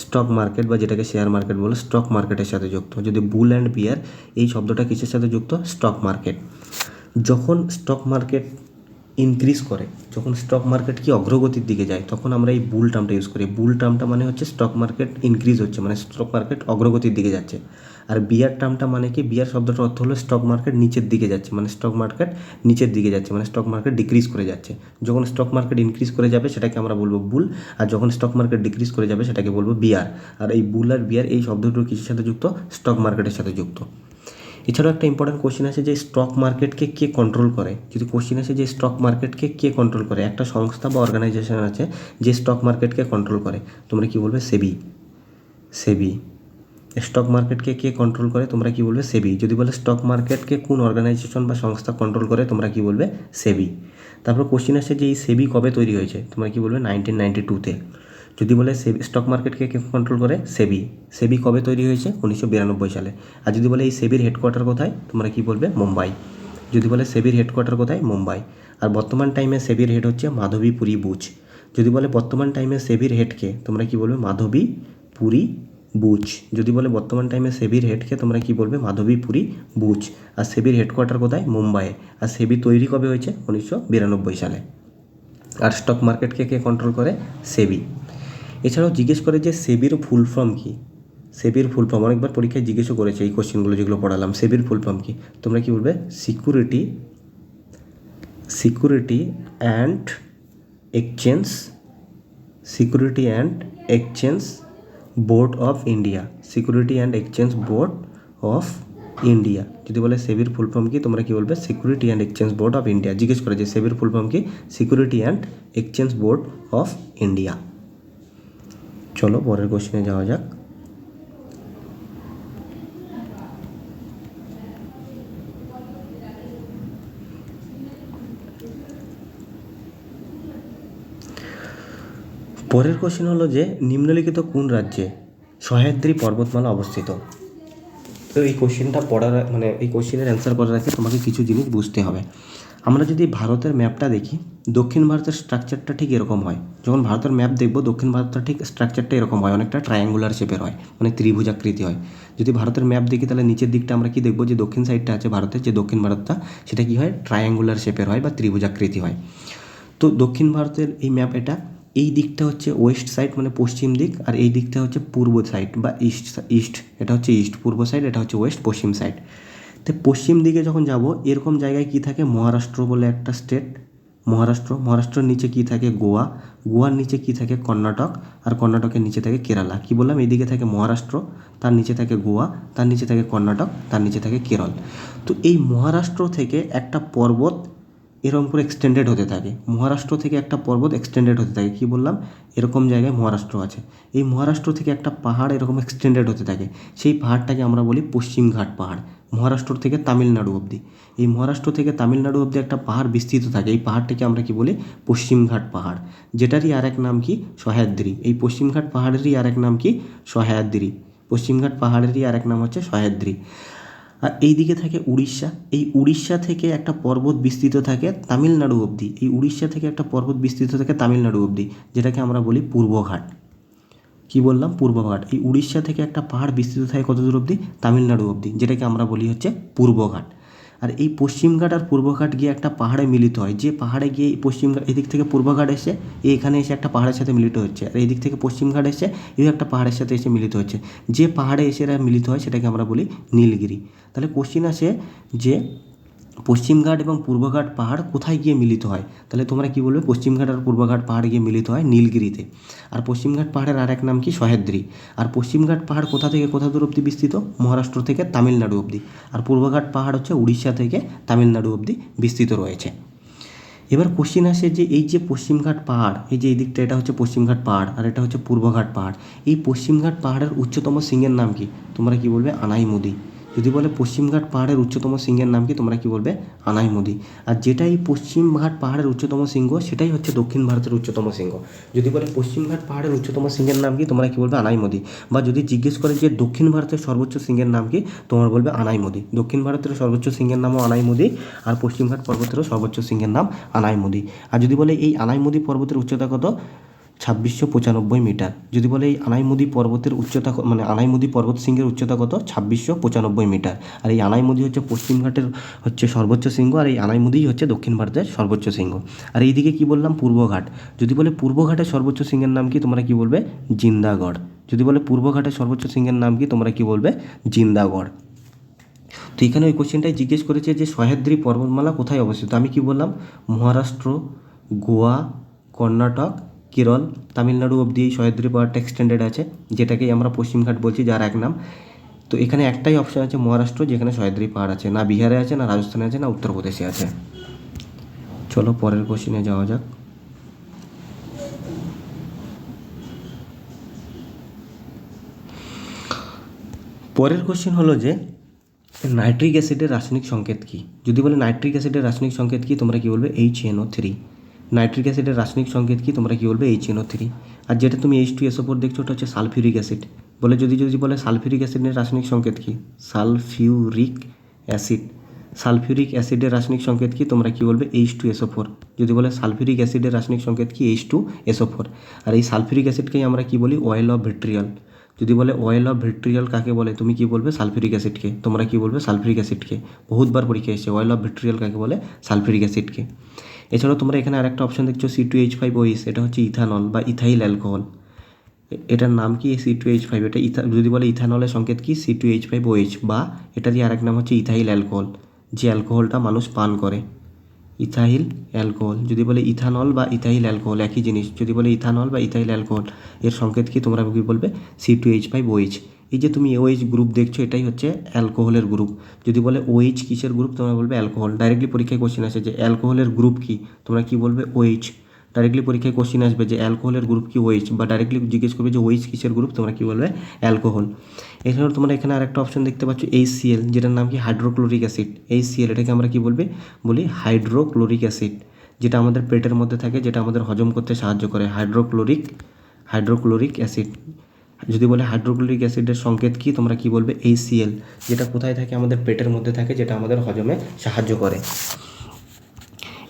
Speaker 1: স্টক মার্কেট বা যেটাকে শেয়ার মার্কেট বলে, স্টক মার্কেটের সাথে যুক্ত। যদি বুল অ্যান্ড বিয়ার এই শব্দটা কিসের সাথে যুক্ত? Stock market. যখন স্টক মার্কেট ইনক্রিজ করে, যখন স্টক মার্কেট কি অগ্রগতির দিকে যায়, তখন আমরা এই বুল টার্মটা ইউজ করি। বুল টার্মটা মানে হচ্ছে স্টক মার্কেট ইনক্রিজ হচ্ছে, মানে স্টক মার্কেট অগ্রগতির দিকে যাচ্ছে। আর বিয়ার টার্মটা মানে কি? বিয়ার শব্দটার অর্থ হলো স্টক মার্কেট নিচের দিকে যাচ্ছে, মানে স্টক মার্কেট নিচের দিকে যাচ্ছে, মানে স্টক মার্কেট ডিক্রিজ করে যাচ্ছে। যখন স্টক মার্কেট ইনক্রিজ করে যাবে সেটাকে আমরা বলবো বুল, আর যখন স্টক মার্কেট ডিক্রিজ করে যাবে সেটাকে বলবো বিয়ার। আর এই বুল আর বিয়ার এই শব্দ দুটো কিসের সাথে যুক্ত? স্টক মার্কেটের সাথে যুক্ত। এছাড়াও একটা ইম্পর্টেন্ট কোশ্চেন আছে যে স্টক মার্কেটকে কে কন্ট্রোল করে। যদি কোশ্চেন আছে যে স্টক মার্কেটকে কে কন্ট্রোল করে, একটা সংস্থা বা অর্গানাইজেশন আছে যে স্টক মার্কেটকে কন্ট্রোল করে, তোমরা কি বলবে? সেবি। সেবি। স্টক মার্কেটকে কে কন্ট্রোল করে, তোমরা কি বলবে? সেবি। যদি বলে স্টক মার্কেটকে কোন অর্গানাইজেশন বা সংস্থা কন্ট্রোল করে, তোমরা কি বলবে? সেবি। তারপর কোশ্চেন আছে যে এই সেবি কবে তৈরি হয়েছে, তোমরা কি বলবে? 1992-তে। যদি বলে স্টক মার্কেটকে কে কন্ট্রোল করে? সেবি। সেবি কবে তৈরি হয়েছে? 1992 সালে। আর যদি বলে এই সেবির হেডকোয়ার্টার কোথায়, তোমরা কি বলবে? মুম্বাই। যদি বলে সেবির হেডকোয়ার্টার কোথায়? মুম্বাই। আর বর্তমান টাইমে সেবির হেড হচ্ছে মাধবীপুরী বুচ। যদি বলে বর্তমান টাইমে সেবির হেডকে, তোমরা কি বলবে? মাধবীপুরী বুচ। যদি বলে বর্তমান টাইমে সেবির হেডকে, তোমরা কি বলবে? মাধবীপুরী বুচ। আর সেবির হেডকোয়ার্টার কোথায়? মুম্বাইয়ে। আর সেবি তৈরি কবে হয়েছে? 1992 সালে। আর স্টক মার্কেটকে কে কন্ট্রোল করে? সেবি। এছাড়াও জিজ্ঞেস করে যে সেবির ফুল ফর্ম কী। সেবির ফুল ফর্ম অনেকবার পরীক্ষায় জিজ্ঞেসও করেছে, এই কোশ্চেনগুলো যেগুলো পড়ালাম। সেবির ফুল ফর্ম কী, তোমরা কি বলবে? Security and exchange board of India. Security and exchange board of India. যদি বলে সেবির ফুল ফর্ম কি, তোমরা কি বলবে? Security and exchange board of India. জিজ্ঞেস করে যে সেবির ফুল ফর্ম কি, security and exchange board of India. চলো পরের কোশ্চেনে যাওয়া যাক। পরের কোশ্চেন হলো যে নিম্নলিখিত কোন রাজ্যে সহ্যাদ্রি পর্বতমালা অবস্থিত? তো এই কোশ্চেনটা পড়ার মানে এই কোশ্চেনের অ্যান্সার করার আগে তোমাকে কিছু জিনিস বুঝতে হবে। আমরা যদি ভারতের ম্যাপটা দেখি, দক্ষিণ ভারতের স্ট্রাকচারটা ঠিক এরকম হয়। যখন ভারতের ম্যাপ দেখবো, দক্ষিণ ভারতের ঠিক স্ট্রাকচারটা এরকম হয়, অনেকটা ট্রায়াঙ্গুলার শেপের হয়, মানে ত্রিভুজাকৃতি হয়। যদি ভারতের ম্যাপ দেখি তাহলে নিচের দিকটা আমরা কি দেখবো, যে দক্ষিণ সাইডটা আছে ভারতের, যে দক্ষিণ ভারতটা, সেটা কি হয়, ট্রায়াঙ্গুলার শেপের হয় বা ত্রিভুজাকৃতি হয়। তো দক্ষিণ ভারতের এই ম্যাপ এটা, এই দিকটা হচ্ছে ওয়েস্ট সাইড মানে পশ্চিম দিক, আর এই দিকটা হচ্ছে পূর্ব সাইড বা ইস্ট, এটা হচ্ছে ইস্ট, পূর্ব সাইড, এটা হচ্ছে ওয়েস্ট, পশ্চিম সাইড। তো পশ্চিম দিকে যখন যাব, এরকম জায়গায় কি থাকে, মহারাষ্ট্র বলে একটা স্টেট, মহারাষ্ট্রের নিচে কি থাকে, গোয়া, গোয়ার নিচে কি থাকে, কর্ণাটক, আর কর্ণাটকের নিচে থাকে কেরালা। কি বললাম, এইদিকে থাকে মহারাষ্ট্র, তার নিচে থাকে গোয়া, তার নিচে থাকে কর্ণাটক, তার নিচে থাকে কেরল। তো এই মহারাষ্ট্র থেকে একটা পর্বত এরকম করে এক্সটেন্ডেড হতে থাকে, মহারাষ্ট্র থেকে একটা পর্বত এক্সটেন্ডেড হতে থাকে। কি বললাম, এরকম জায়গায় মহারাষ্ট্র আছে, এই মহারাষ্ট্র থেকে একটা পাহাড় এরকম এক্সটেন্ডেড হতে থাকে, সেই পাহাড়টাকে আমরা বলি পশ্চিমঘাট পাহাড়। মহারাষ্ট্র থেকে তামিলনাড়ু অবধি, এই মহারাষ্ট্র থেকে তামিলনাড়ু অবধি একটা পাহাড় বিস্তৃত থাকে, এই পাহাড়টিকে আমরা কি বলি, পশ্চিমঘাট পাহাড়, যেটারই আর এক নাম কি, সহ্যাদ্রি। এই পশ্চিমঘাট পাহাড়েরই আর এক নাম কি, সহ্যাদ্রি। পশ্চিমঘাট পাহাড়েরই আর এক নাম হচ্ছে সহ্যাদ্রি। আর এই দিকে থাকে উড়িষ্যা, এই উড়িষ্যা থেকে একটা পর্বত বিস্তৃত থাকে তামিলনাড়ু অবধি, এই উড়িষ্যা থেকে একটা পর্বত বিস্তৃত থাকে তামিলনাড়ু অবধি, যেটাকে আমরা বলি পূর্বঘাট। কি বললাম, পূর্বঘাট। এই উড়িষ্যা থেকে একটা পাহাড় বিস্তৃত থাকে কত দূর অবধি, তামিলনাড়ু অবধি, যেটাকে আমরা বলি হচ্ছে পূর্বঘাট। আর এই পশ্চিমঘাট আর পূর্বঘাট গিয়ে একটা পাহাড়ে মিলিত হয়, যে পাহাড়ে গিয়ে এই পশ্চিমঘাট, এদিক থেকে পূর্বঘাট এসে এখানে এসে একটা পাহাড়ের সাথে মিলিত হচ্ছে, আর এই দিক থেকে পশ্চিমঘাট এসে এই একটা পাহাড়ের সাথে এসে মিলিত হচ্ছে, যে পাহাড়ে এসে এরা মিলিত হয় সেটাকে আমরা বলি নীলগিরি। তাহলে কোশ্চিন আসে যে পশ্চিমঘাট এবং পূর্বঘাট পাহাড় কোথায় গিয়ে মিলিত হয়, তাহলে তোমরা কি বলবে, পশ্চিমঘাট আর পূর্বঘাট পাহাড় গিয়ে মিলিত হয় নীলগিরিতে। আর পশ্চিমঘাট পাহাড়ের আর এক নাম কি, সহ্যাদ্রি। আর পশ্চিমঘাট পাহাড় কোথা থেকে কোথা দূর অবধি বিস্তৃত, মহারাষ্ট্র থেকে তামিলনাড়ু অবধি। আর পূর্বঘাট পাহাড় হচ্ছে উড়িষ্যা থেকে তামিলনাড়ু অবধি বিস্তৃত রয়েছে। এবার কোশ্চিন আসে যে এই যে পশ্চিমঘাট পাহাড়, এই যে এই দিকটা, এটা হচ্ছে পশ্চিমঘাট পাহাড় আর এটা হচ্ছে পূর্বঘাট পাহাড়, এই পশ্চিমঘাট পাহাড়ের উচ্চতম শৃঙ্গের নাম কি, তোমরা কি বলবে, আনাইমুদি। যদি বলে পশ্চিমঘাট পাহাড়ের উচ্চতম শৃঙ্গের নাম কি, তোমরা কি বলবে, আনাইমুদি। আর যেটা এই পশ্চিমঘাট পাহাড়ের উচ্চতম শৃঙ্গ, সেটাই হচ্ছে দক্ষিণ ভারতের উচ্চতম শৃঙ্গ। যদি বলে পশ্চিমঘাট পাহাড়ের উচ্চতম শৃঙ্গের নাম কি, তোমরা কি বলবে, আনাইমুদি। বা যদি জিজ্ঞেস করে যে দক্ষিণ ভারতের সর্বোচ্চ শৃঙ্গের নাম কি, তোমরা বলবে আনাইমুদি। দক্ষিণ ভারতের সর্বোচ্চ শৃঙ্গের নামও আনাইমুদি, আর পশ্চিমঘাট পর্বতেরও সর্বোচ্চ শৃঙ্গের নাম আনাইমুদি। আর যদি বলে এই আনাইমুদি পর্বতের উচ্চতা কত, 2695 মিটার। যদি বলে এই আনাইমুদি পর্বতের উচ্চতা মানে আনাইমুদি পর্বত শৃঙ্গের উচ্চতা কত, 2695 মিটার। আর এই আনাইমুদি হচ্ছে পশ্চিমঘাটের হচ্ছে সর্বোচ্চ শৃঙ্গ, আর এই আনাইমুদিই হচ্ছে দক্ষিণ ভারতের সর্বোচ্চ শৃঙ্গ। আর এইদিকে কি বললাম, পূর্বঘাট। যদি বলে পূর্বঘাটের সর্বোচ্চ শৃঙ্গের নাম কি, তোমরা কি বলবে, জিন্দাগড়। যদি বলে পূর্বঘাটের সর্বোচ্চ শৃঙ্গের নাম কি, তোমরা কি বলবে, জিন্দাগড়। তো এখানে ওই কোশ্চেনটাই জিজ্ঞেস করেছে যে সহ্যাদ্রি পর্বতমালা কোথায় অবস্থিত। আমি কি বললাম, মহারাষ্ট্র, গোয়া, কর্ণাটক, কেরল, তামিলনাড়ু অবধি এই সহ্যাদ্রি পাহাড়টা এক্সটেন্ডেড আছে, যেটাকেই আমরা পশ্চিমঘাট বলছি, যার এক নাম। তো এখানে একটাই অপশান আছে মহারাষ্ট্র, যেখানে সহ্যাদ্রি পাহাড় আছে, না বিহারে আছে, না রাজস্থানে আছে, না উত্তরপ্রদেশে আছে। চলো পরের কোশ্চেনে যাওয়া যাক। পরের কোশ্চেন হলো যে নাইট্রিক অ্যাসিডের রাসায়নিক সংকেত কী। যদি বলে নাইট্রিক অ্যাসিডের রাসায়নিক সংকেত কী, তোমরা কী বলবে, HNO3। নাইট্রিক অ্যাসিডের রাসায়নিক সংকেত কী, তোমরা কী বলবে, HNO3। আর যেটা তুমি H2SO4 দেখছো, ওটা হচ্ছে সালফিউরিক অ্যাসিড। বলে যদি যদি বলে সালফিউরিক অ্যাসিডের রাসায়নিক সংকেত কী, সালফিউরিক অ্যাসিড। সালফিউরিক অ্যাসিডের রাসায়নিক সংকেত কী, তোমরা কী বলবে, H2SO4। যদি বলে সালফিউরিক অ্যাসিডের রাসায়নিক সংকেত কী, H2SO4। আর এই সালফিউরিক অ্যাসিডকেই আমরা কী বলি, অয়েল অফ ভিট্রিয়াল। যদি বলে অয়েল অফ ভিট্রিয়াল কাকে বলে, তুমি কি বলবে, সালফিউরিক অ্যাসিডকে। তোমরা কি বলবে, সালফিউরিক অ্যাসিডকে। বহুতবার পরীক্ষা এসেছে, অয়েল অফ ভিট্রিয়াল কাকে বলে, সালফিউরিক অ্যাসিডকে। এছাড়াও তোমরা এখানে আরেকটা অপশন দেখছো C2H5OH, এটা হচ্ছে ইথানল বা ইথাইল অ্যালকোহল। এটার নাম কি, C2H5। এটা যদি বলে ইথানলের সংকেত কি, C2H5OH, বা এটারই আরেক নাম হচ্ছে ইথাইল অ্যালকোহল, যে অ্যালকোহলটা মানুষ পান করে, ইথাইল অ্যালকোহল। যদি বলে ইথানল বা ইথাইল অ্যালকোহল একই জিনিস, যদি বলে ইথানল বা ইথাইল অ্যালকোহল, এর সংকেত কি, তোমরা কি বলবে, C2H5OH। এই যে তুমি OH গ্রুপ দেখছো, এটাই হচ্ছে অ্যালকোহলের গ্রুপ। যদি বলে OH কিসের গ্রুপ, তোমরা বলবে অ্যালকোহল। ডাইরেক্টলি পরীক্ষায় কোশ্চেন আসে যে অ্যালকোহলের গ্রুপ কি, তোমরা কি বলবে, OH। ডাইরেক্টলি পরীক্ষায় কোশ্চেন আসবে যে অ্যালকোহলের গ্রুপ কি, OH। বা ডাইরেক্টলি জিজ্ঞেস করবে যে OH কিসের গ্রুপ, তোমরা কি বলবে, অ্যালকোহল। এছাড়াও তোমরা এখানে আরেকটা অপশন দেখতে পাচ্ছ HCl, যেটার নাম কি, হাইড্রোক্লোরিক অ্যাসিড। HCl এটাকে আমরা কি বলি হাইড্রোক্লোরিক অ্যাসিড, যেটা আমাদের পেটের মধ্যে থাকে, যেটা আমাদের হজম করতে সাহায্য করে, হাইড্রোক্লোরিক হাইড্রোক্লোরিক অ্যাসিড। যদি বলে হাইড্রোক্লোরিক অ্যাসিডের সংকেত কি, তোমরা কি বলবে HCl, যেটা কোথায় থাকে, আমাদের পেটের মধ্যে থাকে, যেটা আমাদের হজমে সাহায্য করে।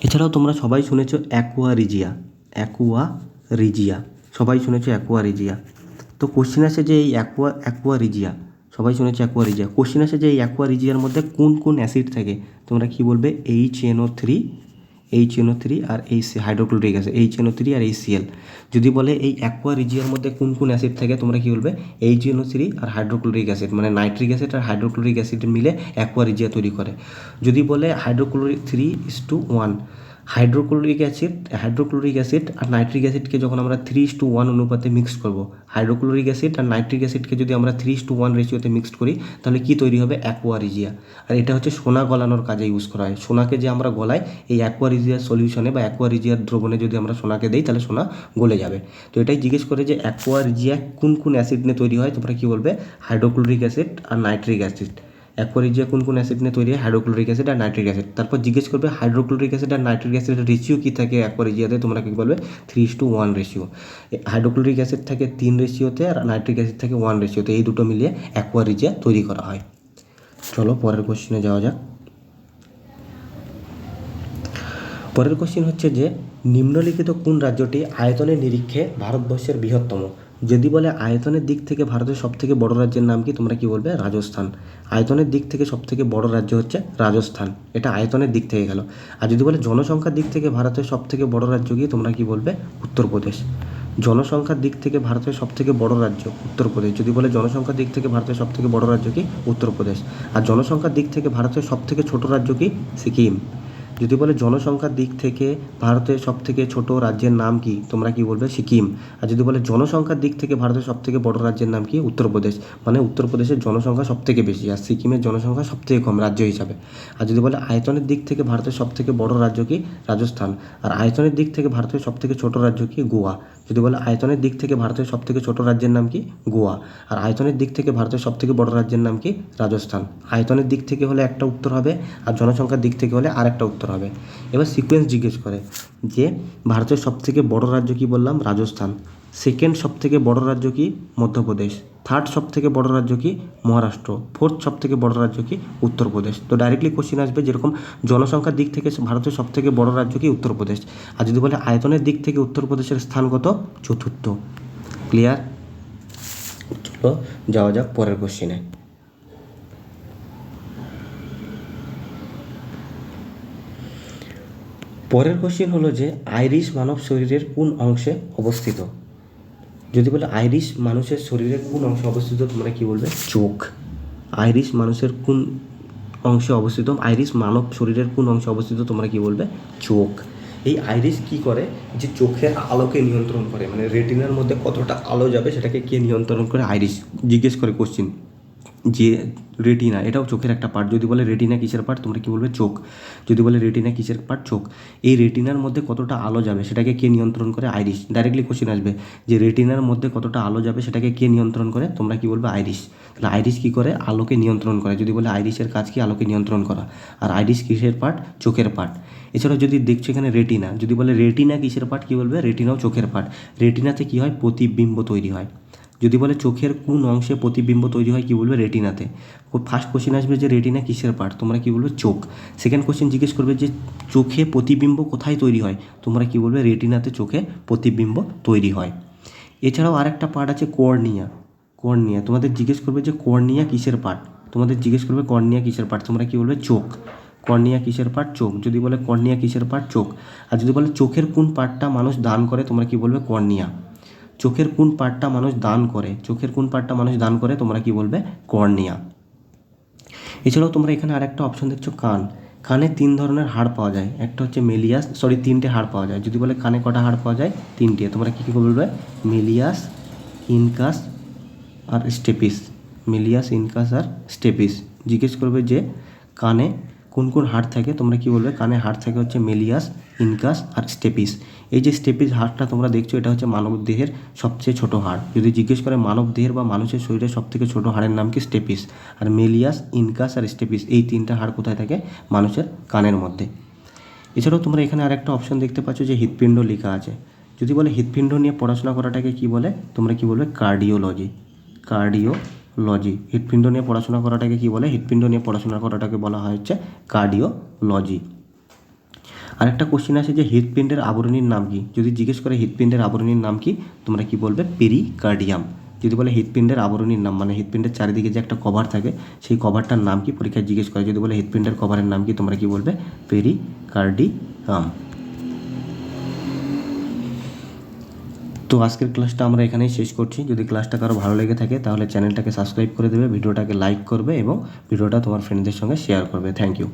Speaker 1: এছাড়াও তোমরা সবাই শুনেছো অ্যাকুয়ারিজিয়া, অ্যাকুয়ারিজিয়া, সবাই শুনেছো অ্যাকুয়ারিজিয়া। তো কোশ্চেন আসে যে এই অ্যাকুয়ারিজিয়া, সবাই শুনেছো অ্যাকুয়ারিজিয়া, কোশ্চেন আসে যে এই অ্যাকুয়ারিজিয়ার মধ্যে কোন কোন অ্যাসিড থাকে, তোমরা কি বলবে HNO3 আর হাইড্রোক্লোরিক অ্যাসিড, HNO3 আর HCl। যদি বলে এই অ্যাকুয়ারিজিয়ার মধ্যে কোন কোন অ্যাসিড থাকে, তোমরা কি বলবে HNO3 আর হাইড্রোক্লোরিক অ্যাসিড, মানে নাইট্রিক অ্যাসিড আর হাইড্রোক্লোরিক অ্যাসিড মিলে অ্যাকুয়ারিজিয়া তৈরি করে। যদি বলে হাইড্রোক্লোরিক 3:1, হাইড্রোক্লোরিক অ্যাসিড আর নাইট্রিক অ্যাসিডকে যখন আমরা 3:1 অনুপাতে মিক্স করব, হাইড্রোক্লোরিক অ্যাসিড আর নাইট্রিক অ্যাসিডকে যদি আমরা 3:1 রেশিওতে মিক্সড করি, তাহলে কি তৈরি হবে, অ্যাকুয়ারিজিয়া। আর এটা হচ্ছে সোনা গলানোর কাজে ইউজ করা হয়। সোনাকে যে আমরা গলাই, এই অ্যাকুয়ারিজিয়ার সলিউশনে বা অ্যাকুয়ারিজিয়ার দ্রবণে যদি আমরা সোনাকে দিই, তাহলে সোনা গলে যাবে। তো এটাই জিজ্ঞেস করে যে অ্যাকুয়ারিজিয়া কোন কোন অ্যাসিড নিয়ে তৈরি হয়, তোমরা কি বলবে হাইড্রোক্লোরিক অ্যাসিড আর নাইট্রিক অ্যাসিড। অ্যাকুয়ারিজিয়া কোন কোন অ্যাসিড নিয়ে তৈরি হয়, হাইড্রোক্লোরিক অ্যাসিড আর নাইট্রিক অ্যাসিড। তারপর জিজ্ঞেস করবে হাইড্রোক্লোরিক অ্যাসিড আর নাইট্রিক অ্যাসিডের রেশিও কী থাকে অ্যাকুয়ারিজিয়াতে, তোমরা কি বলবে 3:1 রেশিও। হাইড্রোক্লোরিক অ্যাসিড থাকে 3 রেশিওতে আর নাইট্রিক অ্যাসিড থাকে 1 রেশিওতে, এই দুটো মিলিয়ে অ্যাকুয়ারিজিয়া তৈরি করা হয়। চলো পরের কোশ্চেনে যাওয়া যাক। পরের কোশ্চেন হচ্ছে যে নিম্নলিখিত কোন রাজ্যটি আয়তনের নিরীক্ষে ভারতবর্ষের বৃহত্তম। যদি বলে আয়তনের দিক থেকে ভারতের সবথেকে বড় রাজ্যের নাম কি, তোমরা কি বলবে রাজস্থান। আয়তনের দিক থেকে সবথেকে বড় রাজ্য হচ্ছে রাজস্থান, এটা আয়তনের দিক থেকে গেল। আর যদি বলে জনসংখ্যার দিক থেকে ভারতের সবথেকে বড় রাজ্য কি, তোমরা কি বলবে উত্তরপ্রদেশ। জনসংখ্যার দিক থেকে ভারতের সবথেকে বড় রাজ্য উত্তরপ্রদেশ। যদি বলে জনসংখ্যার দিক থেকে ভারতের সবথেকে বড় রাজ্য কি, উত্তরপ্রদেশ। আর জনসংখ্যার দিক থেকে ভারতের সবথেকে ছোট রাজ্য কি, সিকিম। যদি বলে জনসংখ্যার দিক থেকে ভারতের সবথেকে ছোট রাজ্যের নাম কি, তোমরা কি বলবে সিকিম। আর যদি বলে জনসংখ্যার দিক থেকে ভারতের সবথেকে বড় রাজ্যের নাম কি, উত্তরপ্রদেশ। মানে উত্তরপ্রদেশের জনসংখ্যা সবথেকে বেশি আর সিকিমের জনসংখ্যা সবথেকে কম রাজ্য হিসাবে। আর যদি বলে আয়তনের দিক থেকে ভারতের সবথেকে বড় রাজ্য কি, রাজস্থান। আর আয়তনের দিক থেকে ভারতের সবথেকে ছোট রাজ্য কি, গোয়া। যদি বলে আয়তনের দিক থেকে ভারতের সবথেকে ছোট রাজ্যের নাম কি, গোয়া। আর আয়তনের দিক থেকে ভারতের সবথেকে বড় রাজ্যের নাম কি, রাজস্থান। আয়তনের দিক থেকে হলে একটা উত্তর হবে আর জনসংখ্যার দিক থেকে হলে আরেকটা উত্তর হবে। এবার সিকোয়েন্স জিজ্ঞেস করে যে ভারতের সবথেকে বড় রাজ্য কি, বললাম রাজস্থান। সেকেন্ড সবথেকে বড় রাজ্য কি, মধ্যপ্রদেশ। থার্ড সবথেকে বড় রাজ্য কি, মহারাষ্ট্র। ফোর্থ সবথেকে বড় রাজ্য কি, উত্তরপ্রদেশ। তো ডাইরেক্টলি কোশ্চেন আসবে যেরকম জনসংখ্যার দিক থেকে ভারতের সবথেকে বড় রাজ্য কি, উত্তরপ্রদেশ। আর যদি বলে আয়তনের দিক থেকে উত্তরপ্রদেশের স্থান কত, চতুর্থ। ক্লিয়ার? চলো যাওয়া যাক পরের কোশ্চেনে। পরের কোশ্চেন হলো যে আইরিশ মানব শরীরের কোন অংশে অবস্থিত। যদি বলে আইরিশ মানুষের শরীরের কোন অংশে অবস্থিত, তোমরা কি বলবে চোখ। আইরিশ মানুষের কোন অংশে অবস্থিত, আইরিশ মানব শরীরের কোন অংশে অবস্থিত, তোমরা কি বলবে চোখ। এই আইরিশ কি করে, যে চোখের আলোকে নিয়ন্ত্রণ করে, মানে রেটিনার মধ্যে কতটা আলো যাবে সেটাকে কে নিয়ন্ত্রণ করে, আইরিশ। জিজ্ঞেস করে কোশ্চেন যে রেটিনা, এটাও চোখের একটা পার্ট। যদি বলে রেটিনা কিসের পার্ট, তোমরা কি বলবে চোখ। যদি বলে রেটিনা কিসের পার্ট, চোখ। এই রেটিনার মধ্যে কতটা আলো যাবে সেটাকে কে নিয়ন্ত্রণ করে, আইরিশ। ডাইরেক্টলি কোশ্চেন আসবে যে রেটিনার মধ্যে কতটা আলো যাবে সেটাকে কে নিয়ন্ত্রণ করে, তোমরা কি বলবে আইরিশ। তাহলে আইরিশ কী করে, আলোকে নিয়ন্ত্রণ করে। যদি বলে আইরিশের কাজ কি, আলোকে নিয়ন্ত্রণ করা। আর আইরিশ কিসের পার্ট, চোখের পার্ট। এছাড়াও যদি দেখছো এখানে রেটিনা, যদি বলে রেটিনা কিসের পার্ট, কী বলবে রেটিনাও চোখের পার্ট। রেটিনাতে কী হয়, প্রতিবিম্ব তৈরি হয়। যদি বলে চোখের কোন অংশে প্রতিবিম্ব তৈরি হয়, কী বলবে রেটিনাতে। ফার্স্ট কোশ্চেন আসবে যে রেটিনা কিসের পার্ট, তোমরা কি বলবে চোখ। সেকেন্ড কোশ্চেন জিজ্ঞেস করবে যে চোখে প্রতিবিম্ব কোথায় তৈরি হয়, তোমরা কি বলবে রেটিনাতে চোখে প্রতিবিম্ব তৈরি হয়। এছাড়াও আরেকটা পার্ট আছে কর্নিয়া। কর্নিয়া তোমাদের জিজ্ঞেস করবে যে কর্নিয়া কিসের পার্ট, তোমাদের জিজ্ঞেস করবে কর্নিয়া কিসের পার্ট, তোমরা কি বলবে চোখ। কর্নিয়া কিসের পার্ট, চোখ। যদি বলে কর্নিয়া কিসের পার্ট, চোখ। আর যদি বলে চোখের কোন পার্টটা মানুষ দান করে, তোমরা কি বলবে কর্নিয়া। চোখের কোন পার্টটা মানুষ দান করে, চোখের কোন পার্টটা মানুষ দান করে, তোমরা কি বলবে কর্নিয়া। এছাড়াও তোমরা এখানে আরেকটা অপশন দেখছো কান। কানে 3 ধরনের হাড় পাওয়া যায়, একটা হচ্ছে মেলিয়াস, 3টে হাড় পাওয়া যায়। যদি বলে কানে কটা হাড় পাওয়া যায়, 3টে। তোমরা কী কী বলবে, মেলিয়াস, ইনকাস আর স্টেপিস। মেলিয়াস, ইনকাস আর স্টেপিস। জিজ্ঞেস করবে যে কানে কোন কোন হাড় থাকে, তোমরা কি বলবে কানে হাড় থাকে হচ্ছে মেলিয়াস, ইনকাস আর স্টেপিস। এই যে স্টেপিস হাড়টা তোমরা দেখছো, এটা হচ্ছে মানব দেহের সবচেয়ে ছোট হাড়। যদি জিজ্ঞেস করে মানব দেহের বা মানুষের শরীরের সবথেকে ছোট হাড়ের নাম কি, স্টেপিস। আর মেলিয়াস, ইনকাস আর স্টেপিস, এই 3টা হাড় কোথায় থাকে, মানুষের কানের মধ্যে। এছাড়াও তোমরা এখানে আরেকটা অপশন দেখতে পাচ্ছ যে হৃৎপিণ্ড লেখা আছে। যদি বলে হৃৎপিণ্ড নিয়ে পড়াশোনা করাটাকে কি বলে, তোমরা কি বলবে কার্ডিওলজি। কার্ডিওলজি। হৃৎপিণ্ড নিয়ে পড়াশোনা করাটাকে কি বলে, হৃৎপিণ্ড নিয়ে পড়াশোনা করাটাকে বলা হয় হচ্ছে কার্ডিওলজি। আরেকটা কোশ্চেন আছে যে হৃৎপিণ্ডের আবরণীর নাম কি, যদি জিজ্ঞেস করে হৃৎপিণ্ডের আবরণীর নাম কি, তোমরা কি বলবে পেরিকার্ডিয়াম। যদি বলে হৃৎপিণ্ডের আবরণীর নাম মানে হৃৎপিণ্ডের চারিদিকে যে একটা কভার থাকে সেই কভারটার নাম কি পরীক্ষায় জিজ্ঞেস করে, যদি বলে হৃৎপিণ্ডের কভারের নাম কি, তোমরা কি বলবে পেরিকার্ডিয়াম। তো আজকের ক্লাসটা আমরা এখানেই শেষ করছি। যদি ক্লাসটা কারো ভালো লেগে থাকে তাহলে চ্যানেলটাকে সাবস্ক্রাইব করে দেবে, ভিডিওটাকে লাইক করবে এবং ভিডিওটা তোমার ফ্রেন্ডদের সঙ্গে শেয়ার করবে। Thank you.